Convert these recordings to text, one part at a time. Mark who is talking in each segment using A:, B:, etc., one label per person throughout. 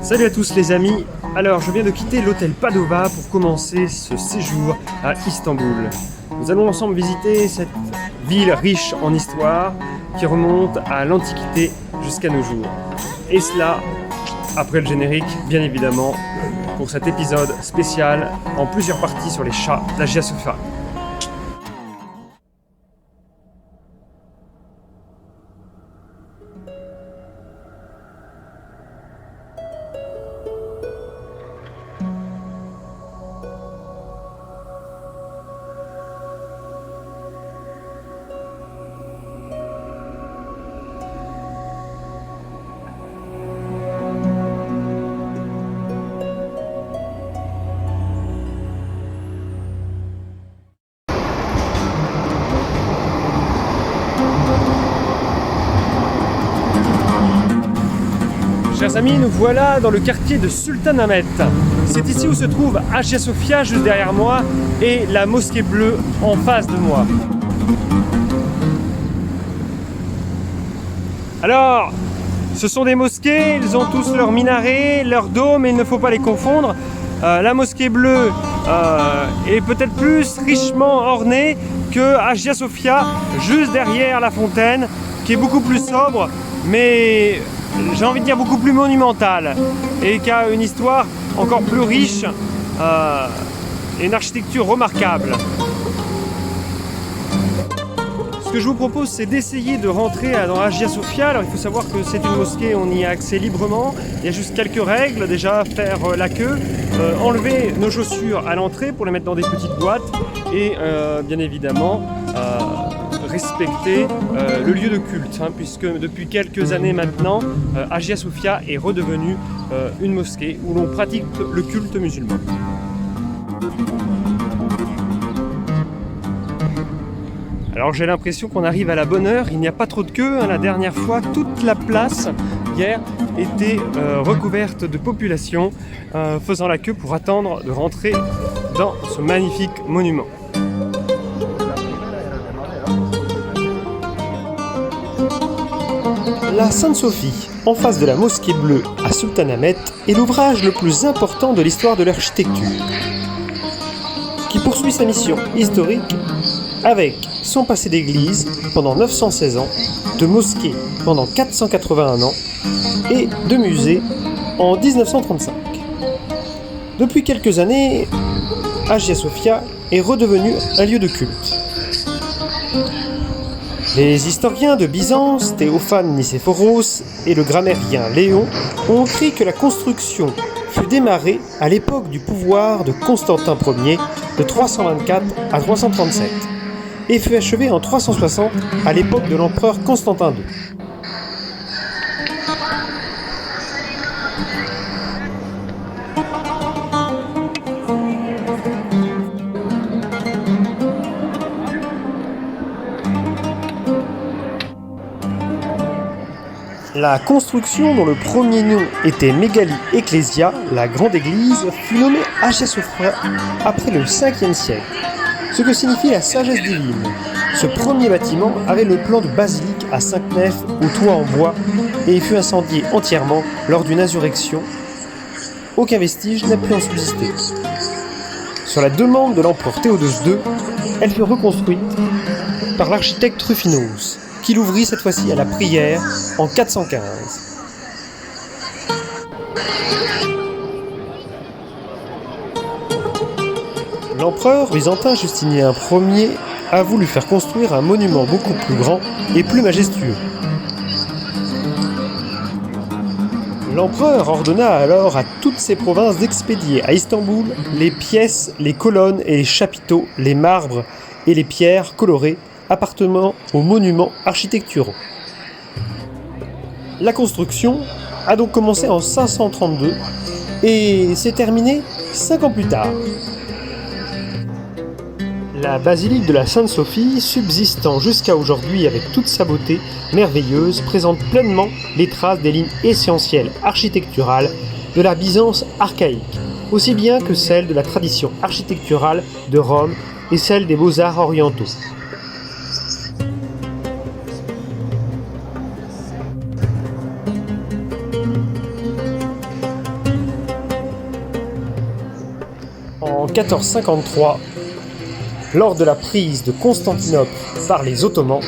A: Salut à tous les amis, alors je viens de quitter l'hôtel Padova pour commencer ce séjour à Istanbul. Nous allons ensemble visiter cette ville riche en histoire qui remonte à l'Antiquité jusqu'à nos jours. Et cela après le générique, bien évidemment, pour cet épisode spécial en plusieurs parties sur les chats d'Hagia Sophia. Chers amis, nous voilà dans le quartier de Sultanahmet. C'est ici où se trouve Hagia Sophia, juste derrière moi, et la mosquée bleue en face de moi. Alors, ce sont des mosquées, ils ont tous leurs minarets, leurs dômes, et il ne faut pas les confondre. La mosquée bleue est peut-être plus richement ornée que Hagia Sophia, juste derrière la fontaine, qui est beaucoup plus sobre, mais j'ai envie de dire beaucoup plus monumentale et qui a une histoire encore plus riche et une architecture remarquable. Ce que je vous propose, c'est d'essayer de rentrer dans Hagia Sophia. Alors il faut savoir que c'est une mosquée, on y a accès librement. Il y a juste quelques règles, déjà faire la queue, enlever nos chaussures à l'entrée pour les mettre dans des petites boîtes et bien évidemment respecter le lieu de culte, puisque depuis quelques années maintenant, Hagia Sophia est redevenue une mosquée où l'on pratique le culte musulman. Alors j'ai l'impression qu'on arrive à la bonne heure, il n'y a pas trop de queue. La dernière fois, toute la place hier était recouverte de population faisant la queue pour attendre de rentrer dans ce magnifique monument. La Sainte-Sophie, en face de la mosquée bleue à Sultanahmet, est l'ouvrage le plus important de l'histoire de l'architecture, qui poursuit sa mission historique avec son passé d'église pendant 916 ans, de mosquée pendant 481 ans et de musée en 1935. Depuis quelques années, Hagia Sophia est redevenue un lieu de culte. Les historiens de Byzance, Théophane Nicéphoros et le grammairien Léon ont écrit que la construction fut démarrée à l'époque du pouvoir de Constantin Ier de 324 à 337 et fut achevée en 360 à l'époque de l'empereur Constantin II. La construction, dont le premier nom était Mégali Ecclesia, la grande église, fut nommée Hagia Sophia après le 5e siècle, ce que signifie la sagesse divine. Ce premier bâtiment avait le plan de basilique à 5 nefs au toit en bois et fut incendié entièrement lors d'une insurrection. Aucun vestige n'a pu en subsister. Sur la demande de l'empereur Théodose II, elle fut reconstruite par l'architecte Ruffinos, qui l'ouvrit cette fois-ci à la prière en 415. L'empereur byzantin Justinien Ier a voulu faire construire un monument beaucoup plus grand et plus majestueux. L'empereur ordonna alors à toutes ses provinces d'expédier à Istanbul les pièces, les colonnes et les chapiteaux, les marbres et les pierres colorées appartenant aux monuments architecturaux. La construction a donc commencé en 532 et s'est terminée 5 ans plus tard. La basilique de la Sainte-Sophie, subsistant jusqu'à aujourd'hui avec toute sa beauté merveilleuse, présente pleinement les traces des lignes essentielles architecturales de la Byzance archaïque, aussi bien que celles de la tradition architecturale de Rome et celle des beaux-arts orientaux. 1453, lors de la prise de Constantinople par les Ottomans,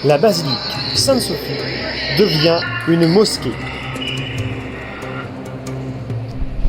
A: la basilique Sainte-Sophie devient une mosquée.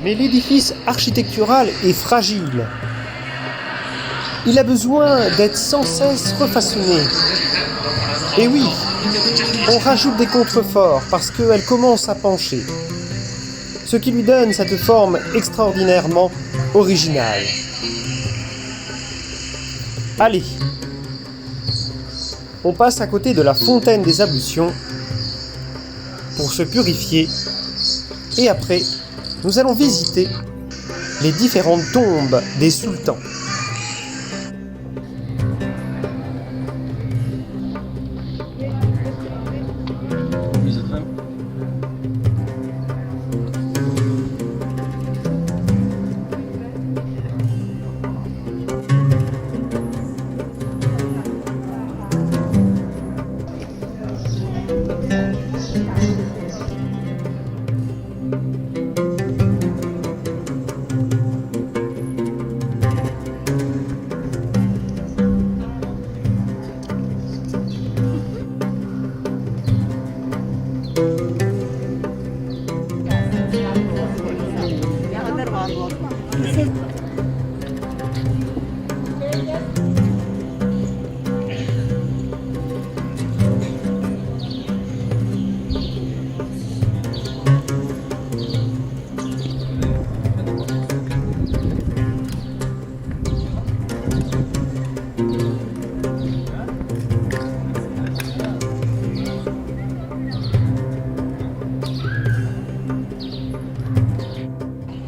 A: Mais l'édifice architectural est fragile. Il a besoin d'être sans cesse refaçonné. Et oui, on rajoute des contreforts parce qu'elle commence à pencher, ce qui lui donne cette forme extraordinairement originale. Allez, on passe à côté de la fontaine des ablutions pour se purifier et après, nous allons visiter les différentes tombes des sultans.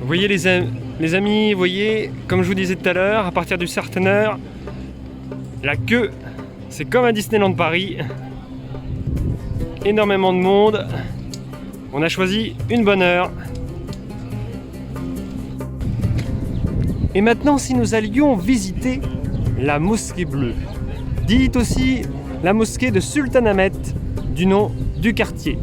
B: Vous voyez les amis, vous voyez, comme je vous disais tout à l'heure, à partir d'une certaine heure, la queue, c'est comme à Disneyland Paris. Énormément de monde. On a choisi une bonne heure. Et maintenant, si nous allions visiter la mosquée bleue, dite aussi la mosquée de Sultanahmet, du nom du quartier.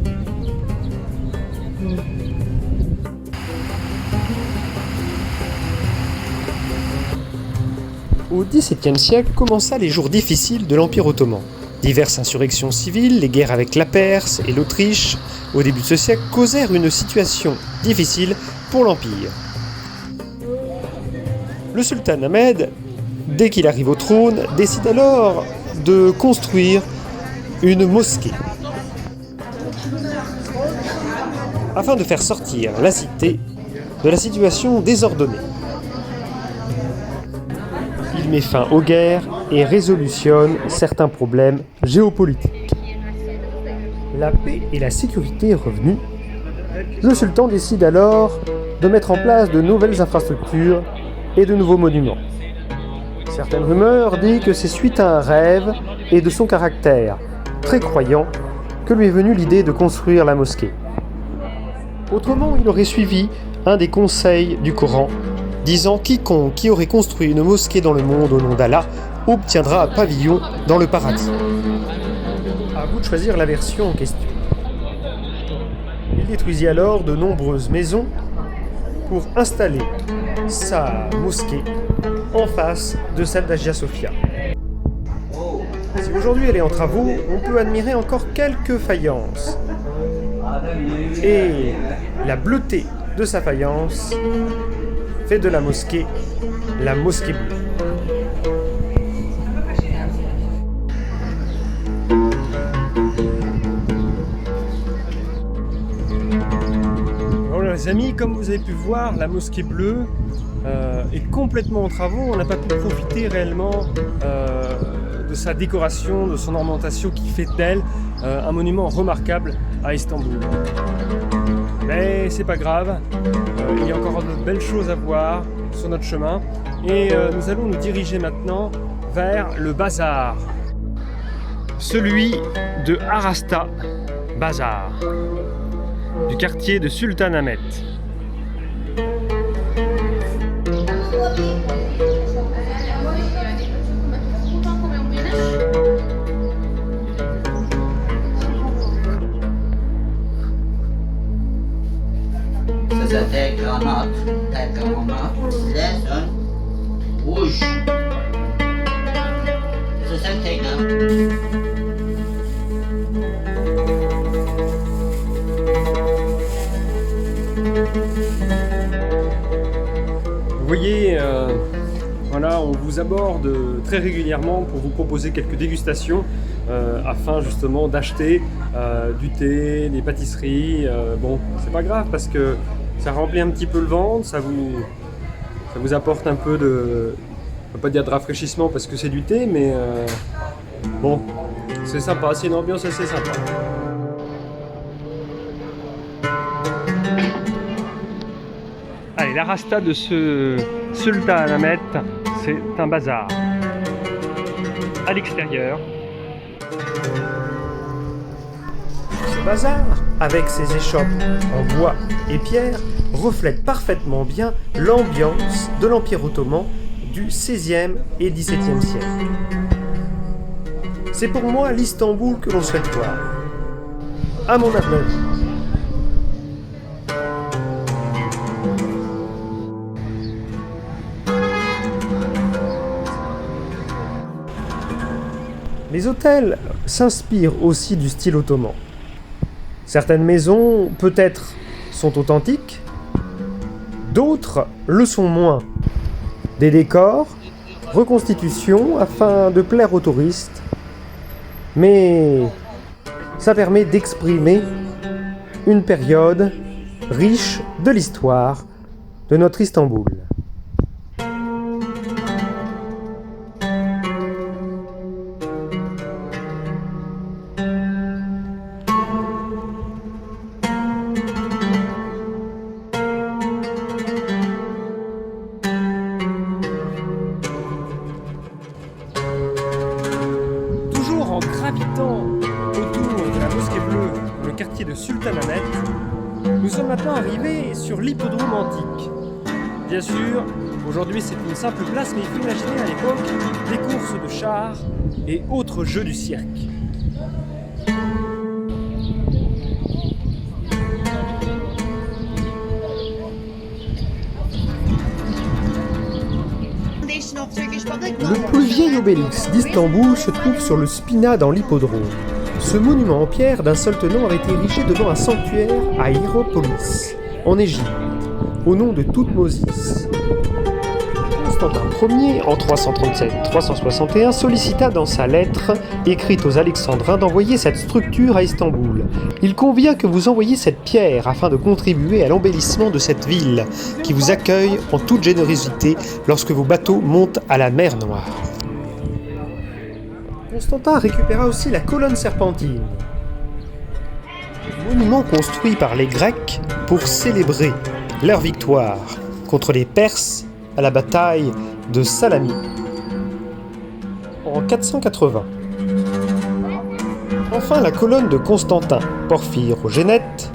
A: Au XVIIe siècle commença les jours difficiles de l'Empire ottoman. Diverses insurrections civiles, les guerres avec la Perse et l'Autriche, au début de ce siècle, causèrent une situation difficile pour l'Empire. Le sultan Ahmed, dès qu'il arrive au trône, décide alors de construire une mosquée afin de faire sortir la cité de la situation désordonnée. Il met fin aux guerres et résolutionne certains problèmes géopolitiques. La paix et la sécurité revenues, le sultan décide alors de mettre en place de nouvelles infrastructures et de nouveaux monuments. Certaines rumeurs disent que c'est suite à un rêve et de son caractère très croyant que lui est venue l'idée de construire la mosquée. Autrement, il aurait suivi un des conseils du Coran disant « Quiconque qui aurait construit une mosquée dans le monde au nom d'Allah obtiendra un pavillon dans le paradis. » À vous de choisir la version en question. Il détruisit alors de nombreuses maisons pour installer sa mosquée en face de celle d'Hagia Sophia. Si aujourd'hui elle est en travaux, on peut admirer encore quelques faïences. Et la bleuté de sa faïence fait de la mosquée bleue. Voilà les amis, comme vous avez pu voir, la mosquée bleue est complètement en travaux. On n'a pas pu profiter réellement de sa décoration, de son ornementation qui fait d'elle un monument remarquable à Istanbul. Mais c'est pas grave, il y a encore de belles choses à voir sur notre chemin et nous allons nous diriger maintenant vers le bazar, celui de Arasta Bazar, du quartier de Sultanahmet.
C: Size tekrar anlat, lesson Rouge. C'est ça le take, hein.
B: Vous voyez, voilà, on vous aborde très régulièrement pour vous proposer quelques dégustations afin justement d'acheter du thé, des pâtisseries. Bon, c'est pas grave parce que ça remplit un petit peu le ventre, ça vous apporte un peu de, on va pas dire de rafraîchissement parce que c'est du thé, mais bon, c'est sympa, c'est une ambiance assez sympa. Allez, la rasta de ce Sultanahmet, c'est un bazar. À l'extérieur.
A: Ce bazar, avec ses échoppes en bois et pierre, reflète parfaitement bien l'ambiance de l'Empire ottoman du XVIe et XVIIe siècle. C'est pour moi l'Istanbul que l'on souhaite voir. À mon avis. Les hôtels s'inspirent aussi du style ottoman. Certaines maisons, peut-être, sont authentiques, d'autres le sont moins. Des décors, reconstitutions afin de plaire aux touristes, mais ça permet d'exprimer une période riche de l'histoire de notre Istanbul.
B: Toujours en gravitant autour de la Mosquée Bleue, dans le quartier de Sultanahmet, nous sommes maintenant arrivés sur l'hippodrome antique. Bien sûr, aujourd'hui c'est une simple place, mais il faut imaginer à l'époque des courses de chars et autres jeux du cirque.
A: Le plus vieil obélisque d'Istanbul se trouve sur le Spina dans l'hippodrome. Ce monument en pierre d'un seul tenant avait été érigé devant un sanctuaire à Hiéropolis, en Égypte, au nom de Thoutmôsis. Constantin Ier, en 337-361, sollicita dans sa lettre, écrite aux Alexandrins, d'envoyer cette structure à Istanbul. Il convient que vous envoyiez cette pierre afin de contribuer à l'embellissement de cette ville, qui vous accueille en toute générosité lorsque vos bateaux montent à la mer Noire. Constantin récupéra aussi la colonne serpentine, monument construit par les Grecs pour célébrer leur victoire contre les Perses à la bataille de Salamis en 480. Enfin, la colonne de Constantin Porphyrogénète,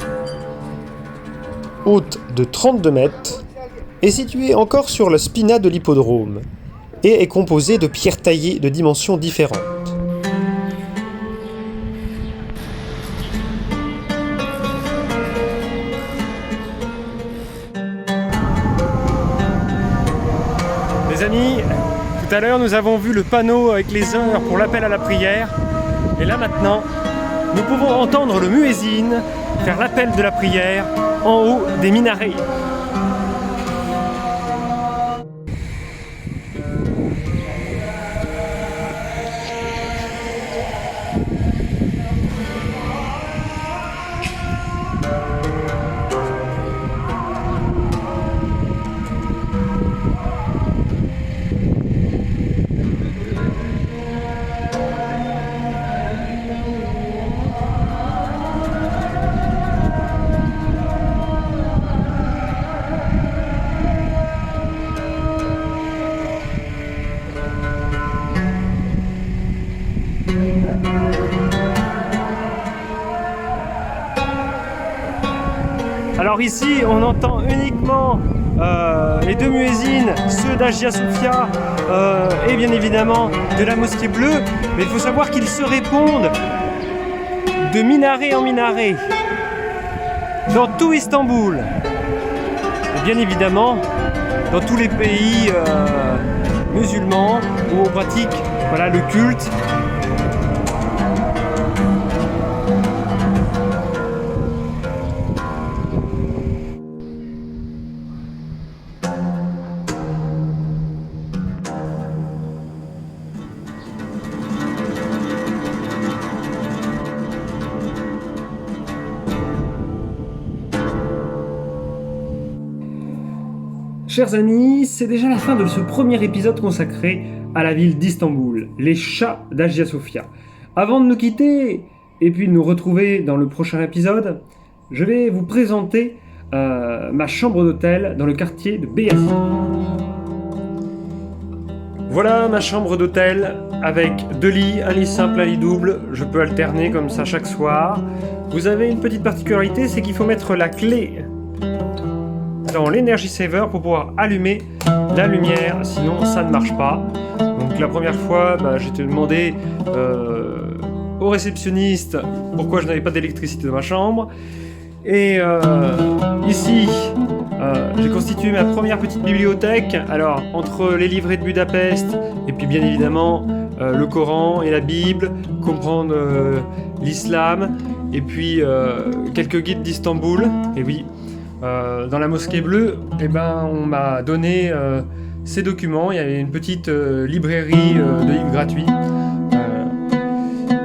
A: haute de 32 mètres, est située encore sur le spina de l'hippodrome et est composée de pierres taillées de dimensions différentes.
B: Les amis, tout à l'heure nous avons vu le panneau avec les heures pour l'appel à la prière. Et là maintenant, nous pouvons entendre le muezzin faire l'appel de la prière en haut des minarets. Alors ici, on entend uniquement les deux muezzins, ceux d'Hagia Sophia et bien évidemment de la Mosquée Bleue. Mais il faut savoir qu'ils se répondent de minaret en minaret dans tout Istanbul. Et bien évidemment, dans tous les pays musulmans où on pratique voilà, le culte. Chers amis, c'est déjà la fin de ce premier épisode consacré à la ville d'Istanbul, les chats d'Hagia Sophia. Avant de nous quitter et puis de nous retrouver dans le prochain épisode, je vais vous présenter ma chambre d'hôtel dans le quartier de Beyazıt. Voilà ma chambre d'hôtel avec 2 lits, un lit simple, un lit double. Je peux alterner comme ça chaque soir. Vous avez une petite particularité, c'est qu'il faut mettre la clé dans l'Energy Saver pour pouvoir allumer la lumière, sinon ça ne marche pas. Donc la première fois, j'ai demandé au réceptionniste pourquoi je n'avais pas d'électricité dans ma chambre. Et ici, j'ai constitué ma première petite bibliothèque. Alors, entre les livrets de Budapest et puis bien évidemment le Coran et la Bible, comprendre l'islam et puis quelques guides d'Istanbul. Et oui, dans la mosquée bleue, on m'a donné ces documents. Il y avait une petite librairie de livres gratuits.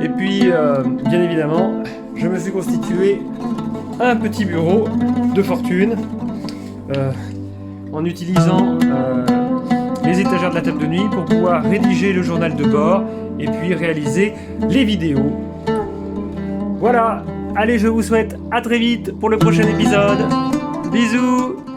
B: Et puis, bien évidemment, je me suis constitué un petit bureau de fortune en utilisant les étagères de la table de nuit pour pouvoir rédiger le journal de bord et puis réaliser les vidéos. Voilà, allez, je vous souhaite à très vite pour le prochain épisode. Bisous!